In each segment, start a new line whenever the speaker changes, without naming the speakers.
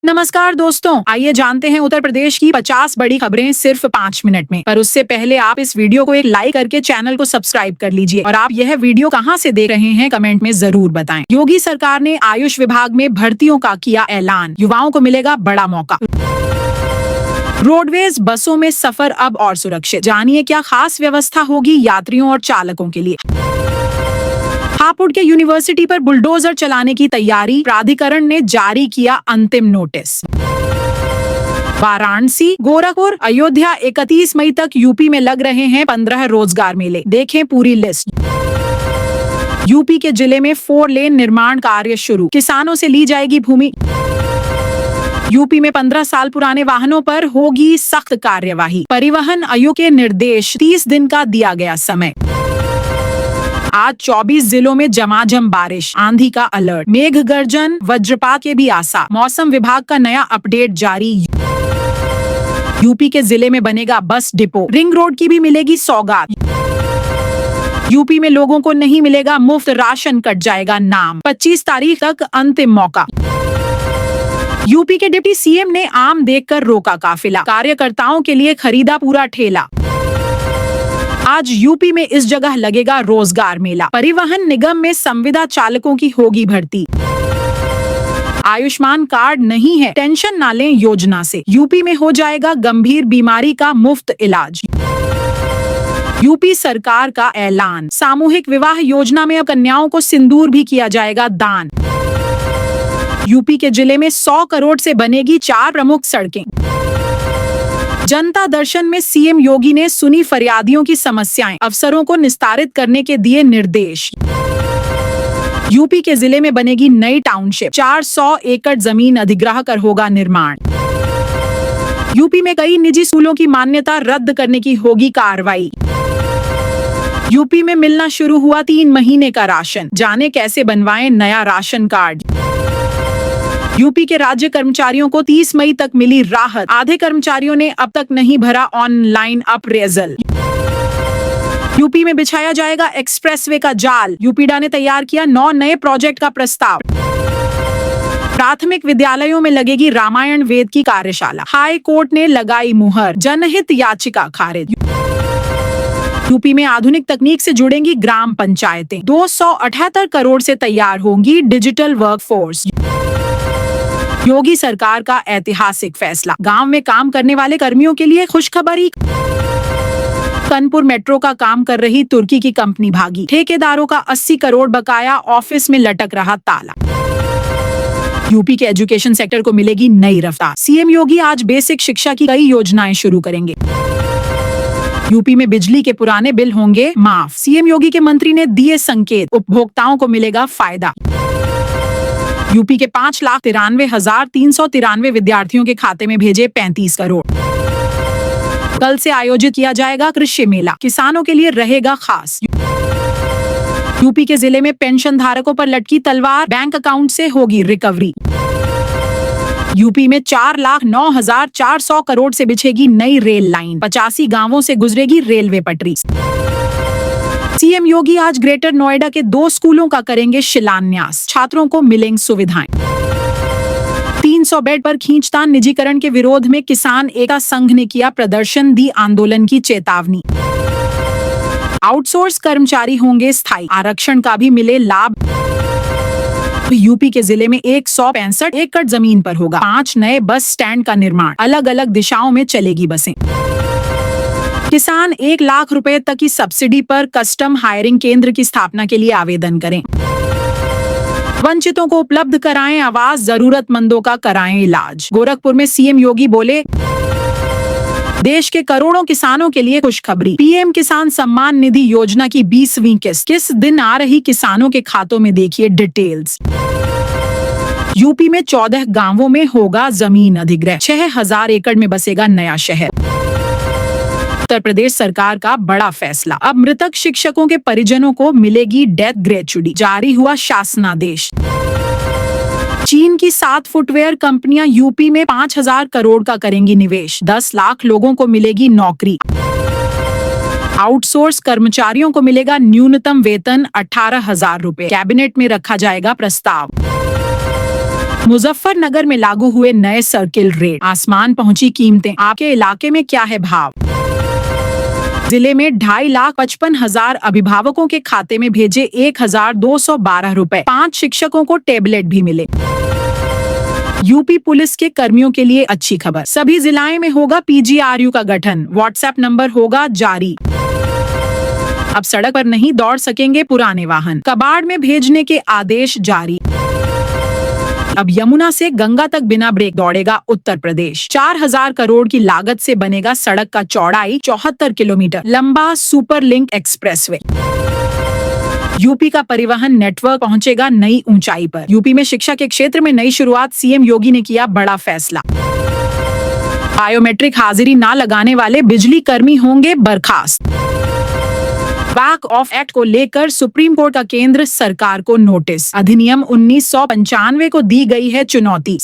नमस्कार दोस्तों, आइए जानते हैं उत्तर प्रदेश की 50 बड़ी खबरें सिर्फ 5 मिनट में। पर उससे पहले आप इस वीडियो को एक लाइक करके चैनल को सब्सक्राइब कर लीजिए। और आप यह वीडियो कहां से देख रहे हैं कमेंट में जरूर बताएं। योगी सरकार ने आयुष विभाग में भर्तियों का किया ऐलान, युवाओं को मिलेगा बड़ा मौका। रोडवेज बसों में सफर अब और सुरक्षित, जानिए क्या खास व्यवस्था होगी यात्रियों और चालकों के लिए। हापुड़ के यूनिवर्सिटी पर बुलडोजर चलाने की तैयारी, प्राधिकरण ने जारी किया अंतिम नोटिस। वाराणसी, गोरखपुर, अयोध्या 31 मई तक यूपी में लग रहे हैं 15 रोजगार मेले, देखें पूरी लिस्ट। यूपी के जिले में 4 लेन निर्माण कार्य शुरू, किसानों से ली जाएगी भूमि। यूपी में 15 साल पुराने वाहनों पर होगी सख्त कार्यवाही, परिवहन आयोग के निर्देश, 30 दिन का दिया गया समय। आज 24 जिलों में झमाझम बारिश, आंधी का अलर्ट, मेघ गर्जन, वज्रपात के भी आसार। मौसम विभाग का नया अपडेट जारी। यूपी के जिले में बनेगा बस डिपो, रिंग रोड की भी मिलेगी सौगात। यूपी में लोगों को नहीं मिलेगा मुफ्त राशन, कट जाएगा नाम, 25 तारीख तक अंतिम मौका। यूपी के डिप्टी सीएम ने आम देखकर रोका काफिला, कार्यकर्ताओं के लिए खरीदा पूरा ठेला। आज यूपी में इस जगह लगेगा रोजगार मेला, परिवहन निगम में संविदा चालकों की होगी भर्ती। आयुष्मान कार्ड नहीं है, टेंशन ना लें योजना से, यूपी में हो जाएगा गंभीर बीमारी का मुफ्त इलाज। यूपी सरकार का ऐलान, सामूहिक विवाह योजना में अब कन्याओं को सिंदूर भी किया जाएगा दान। यूपी के जिले में 100 करोड़ से बनेगी 4 प्रमुख सड़कें। जनता दर्शन में सीएम योगी ने सुनी फरियादियों की समस्याएं, अफसरों को निस्तारित करने के दिए निर्देश। यूपी के जिले में बनेगी नई टाउनशिप, 400 एकड़ जमीन अधिग्रह कर होगा निर्माण। यूपी में कई निजी स्कूलों की मान्यता रद्द करने की होगी कार्रवाई। यूपी में मिलना शुरू हुआ 3 महीने का राशन, जाने कैसे बनवाएं नया राशन कार्ड। यूपी के राज्य कर्मचारियों को 30 मई तक मिली राहत, आधे कर्मचारियों ने अब तक नहीं भरा ऑनलाइन अप्रेजल। यूपी में बिछाया जाएगा एक्सप्रेसवे का जाल, यूपीडा ने तैयार किया 9 नए प्रोजेक्ट का प्रस्ताव। प्राथमिक विद्यालयों में लगेगी रामायण वेद की कार्यशाला, हाई कोर्ट ने लगाई मुहर, जनहित याचिका खारिज। यूपी में आधुनिक तकनीक से जुड़ेंगी ग्राम पंचायतें, 278 करोड़ से तैयार होंगी डिजिटल वर्कफोर्स। योगी सरकार का ऐतिहासिक फैसला, गांव में काम करने वाले कर्मियों के लिए खुशखबरी। कानपुर मेट्रो का काम कर रही तुर्की की कंपनी भागी, ठेकेदारों का 80 करोड़ बकाया ऑफिस में लटक रहा ताला। यूपी के एजुकेशन सेक्टर को मिलेगी नई रफ्तार, सीएम योगी आज बेसिक शिक्षा की कई योजनाएं शुरू करेंगे। यूपी में बिजली के पुराने बिल होंगे माफ, सीएम योगी के मंत्री ने दिए संकेत, उपभोक्ताओं को मिलेगा फायदा। यूपी के 5,93,393 विद्यार्थियों के खाते में भेजे 35 करोड़। कल से आयोजित किया जाएगा कृषि मेला, किसानों के लिए रहेगा खास। यूपी के जिले में पेंशन धारकों पर लटकी तलवार, बैंक अकाउंट से होगी रिकवरी। यूपी में 4,09,400 करोड़ से बिछेगी नई रेल लाइन, 85 गांवों से गुजरेगी रेलवे पटरी। सीएम योगी आज ग्रेटर नोएडा के 2 स्कूलों का करेंगे शिलान्यास, छात्रों को मिलेंगी सुविधाएं। 300 बेड पर खींचतान निजीकरण के विरोध में किसान एकता संघ ने किया प्रदर्शन, दी आंदोलन की चेतावनी। आउटसोर्स कर्मचारी होंगे स्थायी, आरक्षण का भी मिले लाभ। यूपी के जिले में 165 एकड़ जमीन पर होगा 5 नए बस स्टैंड का निर्माण, अलग अलग दिशाओं में चलेगी बसें। किसान 1 लाख रुपए तक की सब्सिडी पर कस्टम हायरिंग केंद्र की स्थापना के लिए आवेदन करें। वंचितों को उपलब्ध कराएं आवास, जरूरतमंदों का कराएं इलाज। गोरखपुर में सीएम योगी बोले, देश के करोड़ों किसानों के लिए खुशखबरी, पीएम किसान सम्मान निधि योजना की 20वीं किस्त किस दिन आ रही, किसानों के खातों में देखिए डिटेल्स। यूपी में 14 गांवों में होगा जमीन अधिग्रहण, 6000 एकड़ में बसेगा नया शहर। उत्तर प्रदेश सरकार का बड़ा फैसला, अब मृतक शिक्षकों के परिजनों को मिलेगी डेथ ग्रेच्युटी, जारी हुआ शासनादेश। चीन की 7 फुटवेयर कंपनियां यूपी में 5,000 करोड़ का करेंगी निवेश, 10 लाख लोगों को मिलेगी नौकरी। आउटसोर्स कर्मचारियों को मिलेगा न्यूनतम वेतन 18,000 रुपए, कैबिनेट में रखा जाएगा प्रस्ताव। मुजफ्फरनगर में लागू हुए नए सर्किल रेट, आसमान पहुंची कीमतें। आपके इलाके में क्या है भाव? जिले में 2,55,000 अभिभावकों के खाते में भेजे 1,212 रुपए। 5 शिक्षकों को टेबलेट भी मिले। यूपी पुलिस के कर्मियों के लिए अच्छी खबर, सभी जिलाओं में होगा PGRU का गठन, व्हाट्सएप नंबर होगा जारी। अब सड़क पर नहीं दौड़ सकेंगे पुराने वाहन, कबाड़ में भेजने के आदेश जारी। अब यमुना से गंगा तक बिना ब्रेक दौड़ेगा उत्तर प्रदेश। 4,000 करोड़ की लागत से बनेगा सड़क का चौड़ाई 74 किलोमीटर लंबा सुपर लिंक एक्सप्रेसवे। यूपी का परिवहन नेटवर्क पहुंचेगा नई ऊंचाई पर। यूपी में शिक्षा के क्षेत्र में नई शुरुआत, सीएम योगी ने किया बड़ा फैसला। बायोमेट्रिक हाजिरी ना लगाने वाले बिजली कर्मी होंगे बर्खास्त। बैक ऑफ एक्ट को लेकर सुप्रीम कोर्ट का केंद्र सरकार को नोटिस, अधिनियम 1995 को दी गई है चुनौती।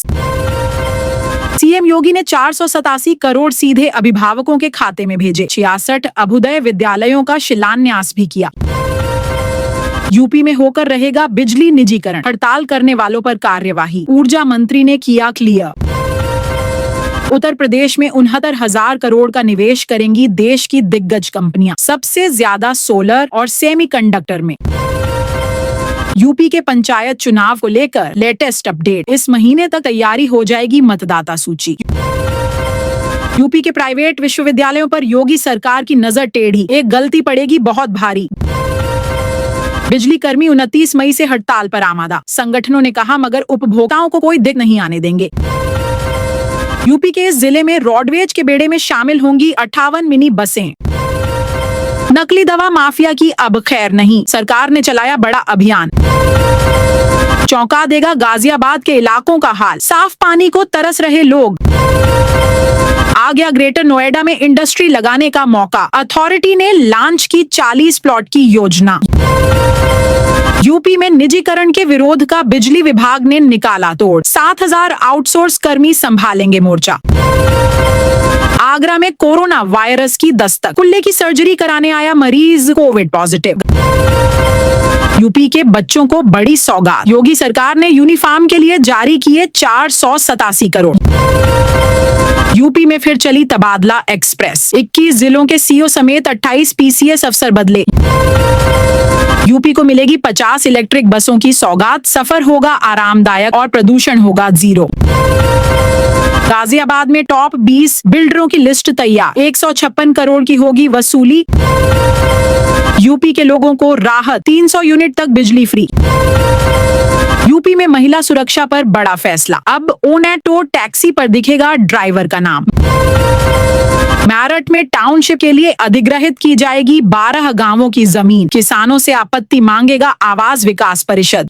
सीएम योगी ने 487 करोड़ सीधे अभिभावकों के खाते में भेजे। 66 अभ्युदय विद्यालयों का शिलान्यास भी किया। यूपी में होकर रहेगा बिजली निजीकरण, हड़ताल करने वालों पर कार्यवाही, ऊर्जा मंत्री ने किया क्लियर। उत्तर प्रदेश में 69,000 करोड़ का निवेश करेंगी देश की दिग्गज कंपनियां, सबसे ज्यादा सोलर और सेमीकंडक्टर में। यूपी के पंचायत चुनाव को लेकर लेटेस्ट अपडेट, इस महीने तक तैयारी हो जाएगी मतदाता सूची। यूपी के प्राइवेट विश्वविद्यालयों पर योगी सरकार की नजर टेढ़ी, एक गलती पड़ेगी बहुत भारी। बिजली कर्मी 29 मई से हड़ताल पर आमादा, संगठनों ने कहा मगर उपभोक्ताओं को कोई दिक्कत नहीं आने देंगे। यूपी के इस जिले में रोडवेज के बेड़े में शामिल होंगी 58 मिनी बसें। नकली दवा माफिया की अब खैर नहीं, सरकार ने चलाया बड़ा अभियान। चौंका देगा गाजियाबाद के इलाकों का हाल, साफ पानी को तरस रहे लोग। आ गया ग्रेटर नोएडा में इंडस्ट्री लगाने का मौका, अथॉरिटी ने लॉन्च की 40 प्लॉट की योजना। यूपी में निजीकरण के विरोध का बिजली विभाग ने निकाला तोड़, 7,000 आउटसोर्स कर्मी संभालेंगे मोर्चा। आगरा में कोरोना वायरस की दस्तक, कुल्ले की सर्जरी कराने आया मरीज कोविड पॉजिटिव। यूपी के बच्चों को बड़ी सौगात, योगी सरकार ने यूनिफॉर्म के लिए जारी किए 487 करोड़। यूपी में फिर चली तबादला एक्सप्रेस, 21 जिलों के सीओ समेत 28 PCS अफसर बदले। यूपी को मिलेगी 50 इलेक्ट्रिक बसों की सौगात, सफर होगा आरामदायक और प्रदूषण होगा 0। गाजियाबाद में टॉप 20 बिल्डरों की लिस्ट तैयार, 156 करोड़ की होगी वसूली। यूपी के लोगों को राहत, 300 यूनिट तक बिजली फ्री। यूपी में महिला सुरक्षा पर बड़ा फैसला, अब ओनेटो टैक्सी पर दिखेगा ड्राइवर का नाम। मेरठ में टाउनशिप के लिए अधिग्रहित की जाएगी 12 गांवों की जमीन, किसानों से आपत्ति मांगेगा आवास विकास परिषद।